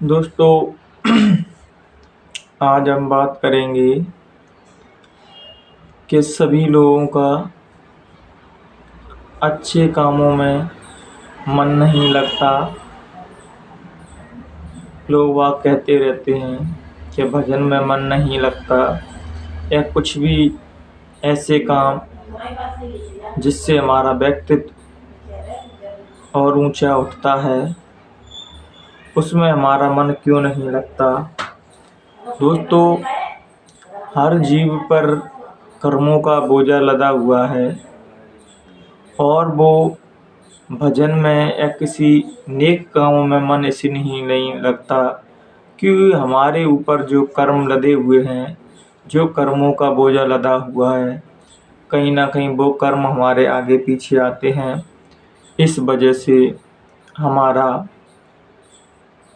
दोस्तों आज हम बात करेंगे कि सभी लोगों का अच्छे कामों में मन नहीं लगता। लोग वाग कहते रहते हैं कि भजन में मन नहीं लगता या कुछ भी ऐसे काम जिससे हमारा व्यक्तित्व और ऊंचा उठता है उसमें हमारा मन क्यों नहीं लगता। दोस्तों, हर जीव पर कर्मों का बोझा लदा हुआ है और वो भजन में या किसी नेक कामों में मन इसलिए नहीं लगता क्योंकि हमारे ऊपर जो कर्म लदे हुए हैं, जो कर्मों का बोझा लदा हुआ है, कहीं ना कहीं वो कर्म हमारे आगे पीछे आते हैं। इस वजह से हमारा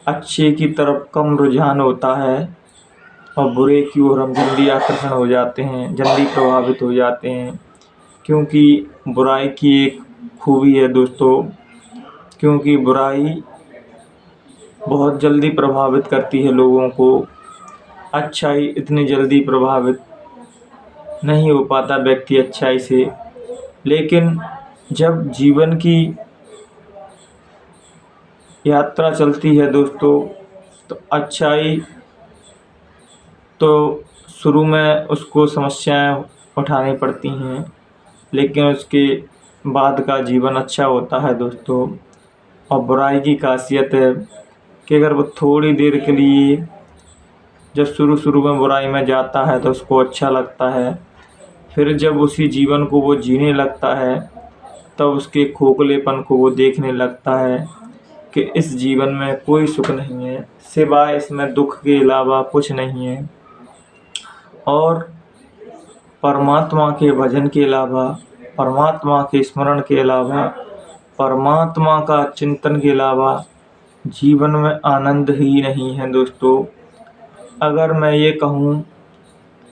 अच्छे की तरफ कम रुझान होता है और बुरे की ओर हम जल्दी आकर्षण हो जाते हैं, जल्दी प्रभावित हो जाते हैं। क्योंकि बुराई की एक खूबी है दोस्तों, क्योंकि बुराई बहुत जल्दी प्रभावित करती है लोगों को। अच्छाई इतनी जल्दी प्रभावित नहीं हो पाता व्यक्ति अच्छाई से। लेकिन जब जीवन की यात्रा चलती है दोस्तों, तो अच्छाई तो शुरू में उसको समस्याएं उठानी पड़ती हैं, लेकिन उसके बाद का जीवन अच्छा होता है दोस्तों। और बुराई की खासियत है कि अगर वो थोड़ी देर के लिए जब शुरू में बुराई में जाता है तो उसको अच्छा लगता है, फिर जब उसी जीवन को वो जीने लगता है तब उसके खोखलेपन को वो देखने लगता है कि इस जीवन में कोई सुख नहीं है, सिवाय इसमें दुख के अलावा कुछ नहीं है। और परमात्मा के भजन के अलावा, परमात्मा के स्मरण के अलावा, परमात्मा का चिंतन के अलावा जीवन में आनंद ही नहीं है दोस्तों। अगर मैं ये कहूँ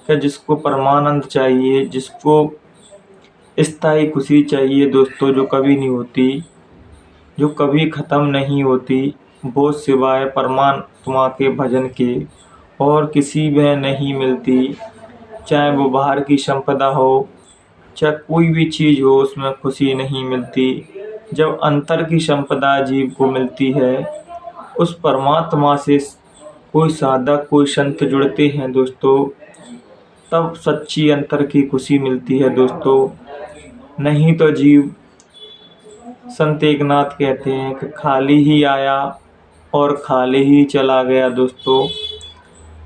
कि जिसको परमानंद चाहिए, जिसको स्थायी खुशी चाहिए दोस्तों, जो कभी नहीं होती, जो कभी ख़त्म नहीं होती, वो सिवाय परमात्मा के भजन के और किसी में नहीं मिलती। चाहे वो बाहर की संपदा हो, चाहे कोई भी चीज़ हो, उसमें खुशी नहीं मिलती। जब अंतर की संपदा जीव को मिलती है, उस परमात्मा से कोई साधक, कोई संत जुड़ते हैं दोस्तों, तब सच्ची अंतर की खुशी मिलती है दोस्तों। नहीं तो जीव, संत एकनाथ कहते हैं कि खाली ही आया और खाली ही चला गया दोस्तों।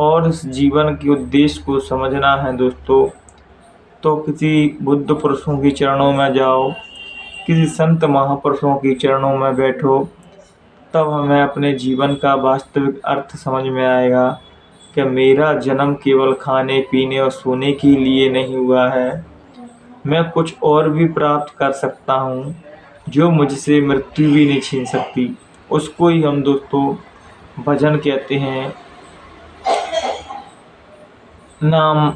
और इस जीवन के उद्देश्य को समझना है दोस्तों, तो किसी बुद्ध पुरुषों के चरणों में जाओ, किसी संत महापुरुषों के चरणों में बैठो, तब हमें अपने जीवन का वास्तविक अर्थ समझ में आएगा कि मेरा जन्म केवल खाने पीने और सोने के लिए नहीं हुआ है। मैं कुछ और भी प्राप्त कर सकता हूँ जो मुझसे मृत्यु भी नहीं छीन सकती। उसको ही हम दोस्तों भजन कहते हैं, नाम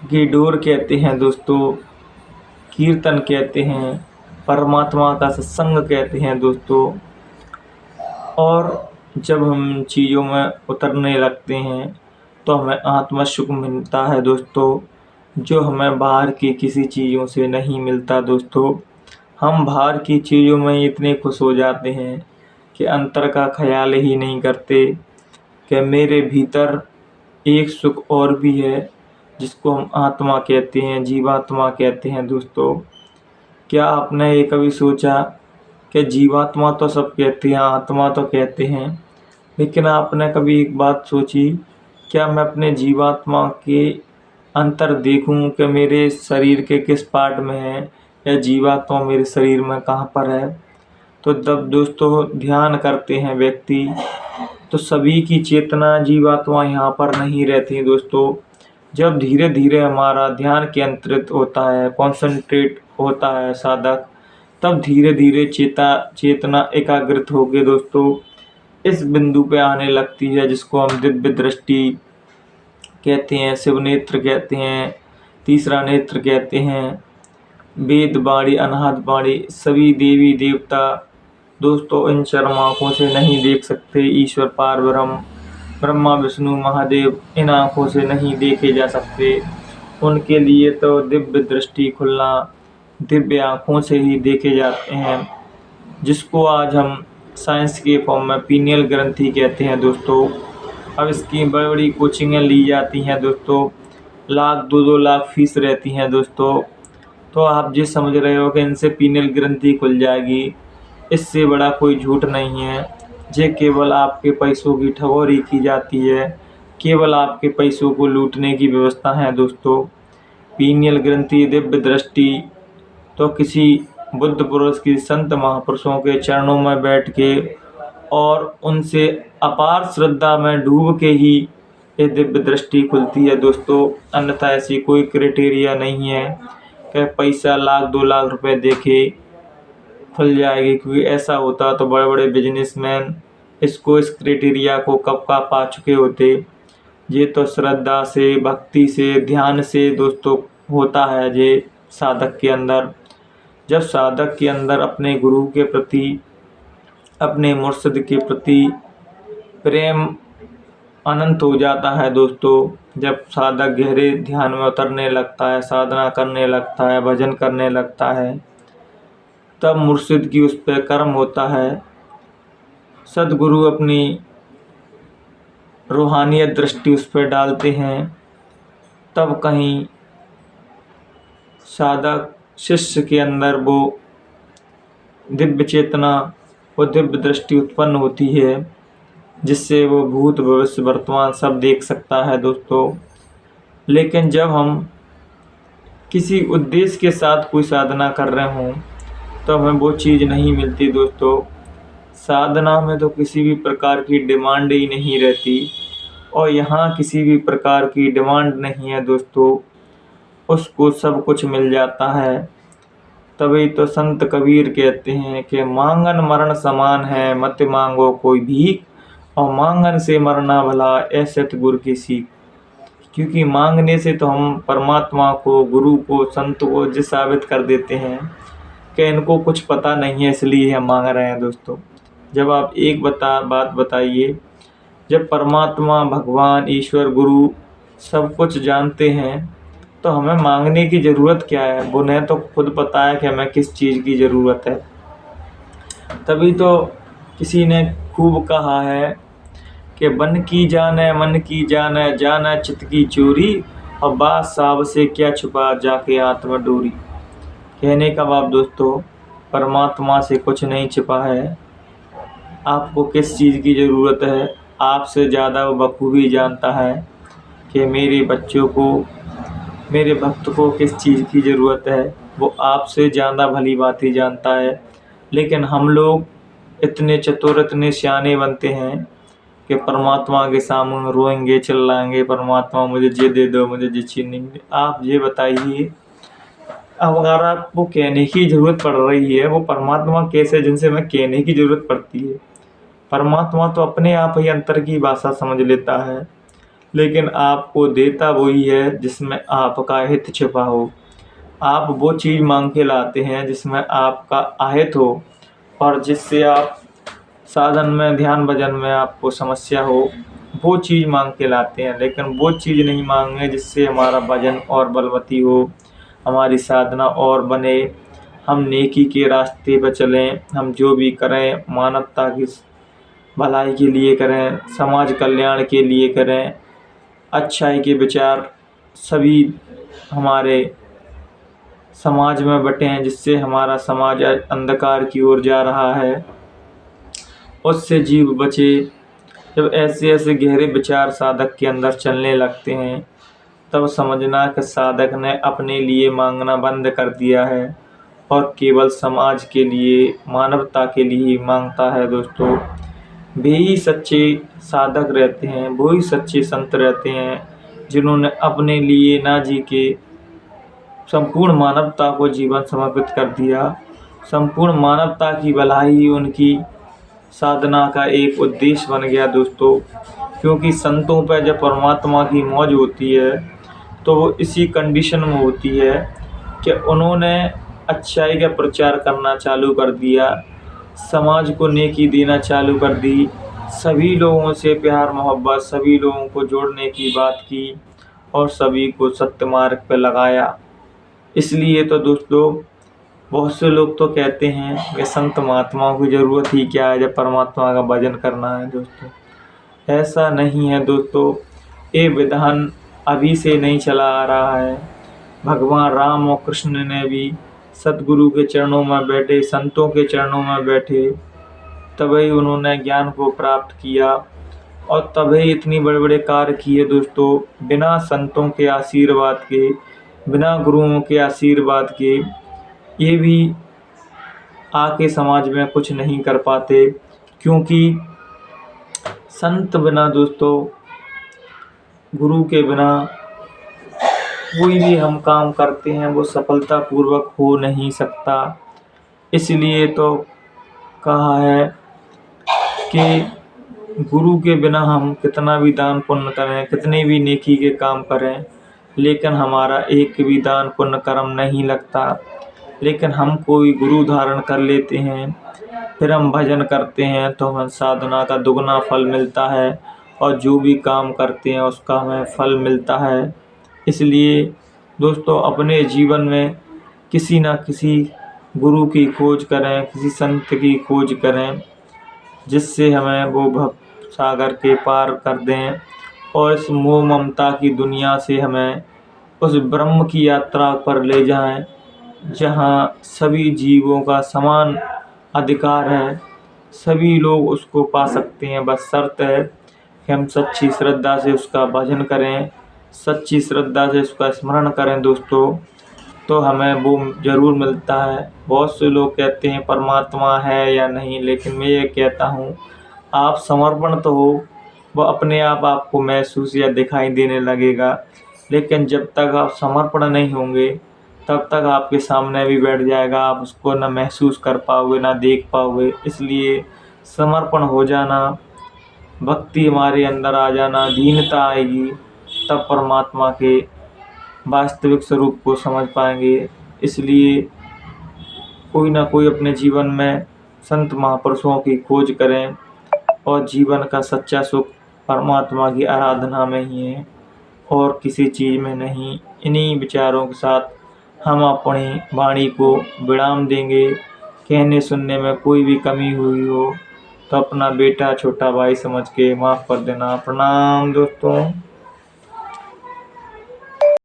की डोर कहते हैं दोस्तों, कीर्तन कहते हैं, परमात्मा का सत्संग कहते हैं दोस्तों। और जब हम चीज़ों में उतरने लगते हैं तो हमें आत्म सुख मिलता है दोस्तों, जो हमें बाहर की किसी चीज़ों से नहीं मिलता दोस्तों। हम बाहर की चीज़ों में इतने खुश हो जाते हैं कि अंतर का ख्याल ही नहीं करते कि मेरे भीतर एक सुख और भी है, जिसको हम आत्मा कहते हैं, जीवात्मा कहते हैं दोस्तों। क्या आपने ये कभी सोचा कि जीवात्मा तो सब कहते हैं, आत्मा तो कहते हैं, लेकिन आपने कभी एक बात सोची, क्या मैं अपने जीवात्मा के अंतर देखूं कि मेरे शरीर के किस पार्ट में है, या जीवात्मा मेरे शरीर में कहाँ पर है। तो जब दोस्तों ध्यान करते हैं व्यक्ति, तो सभी की चेतना जीवात्मा यहाँ पर नहीं रहती दोस्तों। जब धीरे धीरे हमारा ध्यान केंद्रित होता है, कॉन्सेंट्रेट होता है साधक, तब धीरे धीरे चेतना एकाग्रित होकर दोस्तों इस बिंदु पे आने लगती है, जिसको हम दिव्य दृष्टि कहते हैं, शिव नेत्र कहते हैं, तीसरा नेत्र कहते हैं। वेद वाणी, अनाहत वाणी, सभी देवी देवता दोस्तों इन चर्म आँखों से नहीं देख सकते ईश्वर पार ब्रह्म, ब्रह्मा विष्णु महादेव इन आँखों से नहीं देखे जा सकते। उनके लिए तो दिव्य दृष्टि खुलना, दिव्य आँखों से ही देखे जाते हैं, जिसको आज हम साइंस के फॉर्म में पीनियल ग्रंथि कहते हैं दोस्तों। अब इसकी बड़ी बड़ी कोचिंगें ली जाती हैं दोस्तों, लाख 2-2 लाख फीस रहती हैं दोस्तों। तो आप ये समझ रहे हो कि इनसे पीनियल ग्रंथि खुल जाएगी, इससे बड़ा कोई झूठ नहीं है। ये केवल आपके पैसों की ठगोरी की जाती है, केवल आपके पैसों को लूटने की व्यवस्था है दोस्तों। पीनियल ग्रंथि, दिव्य दृष्टि तो किसी बुद्ध पुरुष की, संत महापुरुषों के चरणों में बैठ के और उनसे अपार श्रद्धा में डूब के ही ये दिव्य दृष्टि खुलती है दोस्तों। अन्यथा ऐसी कोई क्राइटेरिया नहीं है कि पैसा लाख 2 लाख रुपए देके खुल जाएगी, क्योंकि ऐसा होता तो बड़े बड़े बिजनेसमैन इसको, इस क्राइटेरिया को कब का पा चुके होते। ये तो श्रद्धा से, भक्ति से, ध्यान से दोस्तों होता है। ये साधक के अंदर, जब साधक के अंदर अपने गुरु के प्रति, अपने मुर्शिद के प्रति प्रेम अनंत हो जाता है दोस्तों, जब साधक गहरे ध्यान में उतरने लगता है, साधना करने लगता है, भजन करने लगता है, तब मुर्शिद की उस पर कर्म होता है। सद्गुरु अपनी रूहानियत दृष्टि उस पर डालते हैं, तब कहीं साधक शिष्य के अंदर वो दिव्य चेतना, वो दिव्य दृष्टि उत्पन्न होती है, जिससे वो भूत भविष्य वर्तमान सब देख सकता है दोस्तों। लेकिन जब हम किसी उद्देश्य के साथ कोई साधना कर रहे हों तो हमें वो चीज़ नहीं मिलती दोस्तों। साधना में तो किसी भी प्रकार की डिमांड ही नहीं रहती, और यहाँ किसी भी प्रकार की डिमांड नहीं है दोस्तों, उसको सब कुछ मिल जाता है। तभी तो संत कबीर कहते हैं कि मांगन मरण समान है, मत मांगो कोई भीख, और मांगन से मरना भला ऐसे गुरु की सीख। क्योंकि मांगने से तो हम परमात्मा को, गुरु को, संत को ये साबित कर देते हैं कि इनको कुछ पता नहीं है, इसलिए हम मांग रहे हैं दोस्तों। जब आप एक बात बताइए, जब परमात्मा, भगवान, ईश्वर, गुरु सब कुछ जानते हैं तो हमें मांगने की ज़रूरत क्या है? उन्हें तो खुद पता है कि हमें किस चीज़ की ज़रूरत है। तभी तो किसी ने खूब कहा है कि बन की जाने मन की जाने, जाने चित्त की चोरी, और बात साहब से क्या छुपा जाके आत्मा डोरी। कहने का भाव दोस्तों, परमात्मा से कुछ नहीं छिपा है। आपको किस चीज़ की ज़रूरत है, आपसे ज़्यादा वो बखूबी जानता है कि मेरे बच्चों को, मेरे भक्त को किस चीज़ की ज़रूरत है। वो आपसे ज़्यादा भली बात ही जानता है। लेकिन हम लोग इतने चतुर, इतने सियाने बनते हैं कि परमात्मा के सामने रोएंगे, चिल्लाएंगे, परमात्मा मुझे ये दे दो, मुझे ये चीज़ नहीं दे। आप ये बताइए, अब अगर आपको कहने की ज़रूरत पड़ रही है, वो परमात्मा कैसे जिनसे हमें कहने की ज़रूरत पड़ती है? परमात्मा तो अपने आप ही अंतर की भाषा समझ लेता है, लेकिन आपको देता वही है जिसमें आपका हित छिपा हो। आप वो चीज़ मांग के लाते हैं जिसमें आपका अहित हो, और जिससे आप साधन में, ध्यान भजन में आपको समस्या हो, वो चीज़ मांग के लाते हैं। लेकिन वो चीज़ नहीं मांगे जिससे हमारा भजन और बलवती हो, हमारी साधना और बने, हम नेकी के रास्ते पर चलें। हम जो भी करें मानवता की भलाई के लिए करें, समाज कल्याण के लिए करें, अच्छाई के विचार सभी हमारे समाज में बटें, जिससे हमारा समाज अंधकार की ओर जा रहा है, उससे जीव बचे। जब ऐसे ऐसे गहरे विचार साधक के अंदर चलने लगते हैं, तब समझना कि साधक ने अपने लिए मांगना बंद कर दिया है और केवल समाज के लिए, मानवता के लिए ही मांगता है दोस्तों। वे ही सच्चे साधक रहते हैं, वो ही सच्चे संत रहते हैं, जिन्होंने अपने लिए ना जी के संपूर्ण मानवता को जीवन समर्पित कर दिया। संपूर्ण मानवता की भलाई उनकी साधना का एक उद्देश्य बन गया दोस्तों। क्योंकि संतों पर जब परमात्मा की मौज होती है तो वो इसी कंडीशन में होती है कि उन्होंने अच्छाई का प्रचार करना चालू कर दिया, समाज को नेकी देना चालू कर दी, सभी लोगों से प्यार मोहब्बत, सभी लोगों को जोड़ने की बात की और सभी को सत्य मार्ग पे लगाया। इसलिए तो दोस्तों बहुत से लोग तो कहते हैं कि संत महात्माओं की ज़रूरत ही क्या है जब परमात्मा का भजन करना है। दोस्तों ऐसा नहीं है दोस्तों, ये विधान अभी से नहीं चला आ रहा है। भगवान राम और कृष्ण ने भी सतगुरु के चरणों में बैठे, संतों के चरणों में बैठे, तभी उन्होंने ज्ञान को प्राप्त किया और तभी इतनी बड़े बड़े कार्य किए। दोस्तों बिना संतों के आशीर्वाद के, बिना गुरुओं के आशीर्वाद के ये भी आके समाज में कुछ नहीं कर पाते, क्योंकि संत बिना दोस्तों, गुरु के बिना कोई भी हम काम करते हैं वो सफलतापूर्वक हो नहीं सकता। इसलिए तो कहा है कि गुरु के बिना हम कितना भी दान पुण्य करें, कितने भी नेकी के काम करें, लेकिन हमारा एक भी दान पुण्य कर्म नहीं लगता। लेकिन हम कोई गुरु धारण कर लेते हैं, फिर हम भजन करते हैं तो हमें साधना का दुगना फल मिलता है और जो भी काम करते हैं उसका हमें फल मिलता है। इसलिए दोस्तों अपने जीवन में किसी न किसी गुरु की खोज करें, किसी संत की खोज करें, जिससे हमें वो भव सागर के पार कर दें और इस मोह ममता की दुनिया से हमें उस ब्रह्म की यात्रा पर ले जाएं, जहाँ सभी जीवों का समान अधिकार है, सभी लोग उसको पा सकते हैं। बस शर्त है कि हम सच्ची श्रद्धा से उसका भजन करें, सच्ची श्रद्धा से उसका स्मरण करें दोस्तों, तो हमें वो ज़रूर मिलता है। बहुत से लोग कहते हैं परमात्मा है या नहीं, लेकिन मैं ये कहता हूँ आप समर्पण तो हो, वो अपने आप आपको महसूस या दिखाई देने लगेगा। लेकिन जब तक आप समर्पण नहीं होंगे तब तक आपके सामने भी बैठ जाएगा, आप उसको ना महसूस कर पाओगे ना देख पाओगे। इसलिए समर्पण हो जाना, भक्ति हमारे अंदर आ जाना, दीनता आएगी, तब परमात्मा के वास्तविक स्वरूप को समझ पाएंगे। इसलिए कोई ना कोई अपने जीवन में संत महापुरुषों की खोज करें और जीवन का सच्चा सुख परमात्मा की आराधना में ही है और किसी चीज़ में नहीं। इन्हीं विचारों के साथ हम अपनी वाणी को विराम देंगे। कहने सुनने में कोई भी कमी हुई हो तो अपना बेटा छोटा भाई समझ के माफ़ कर देना। प्रणाम दोस्तों।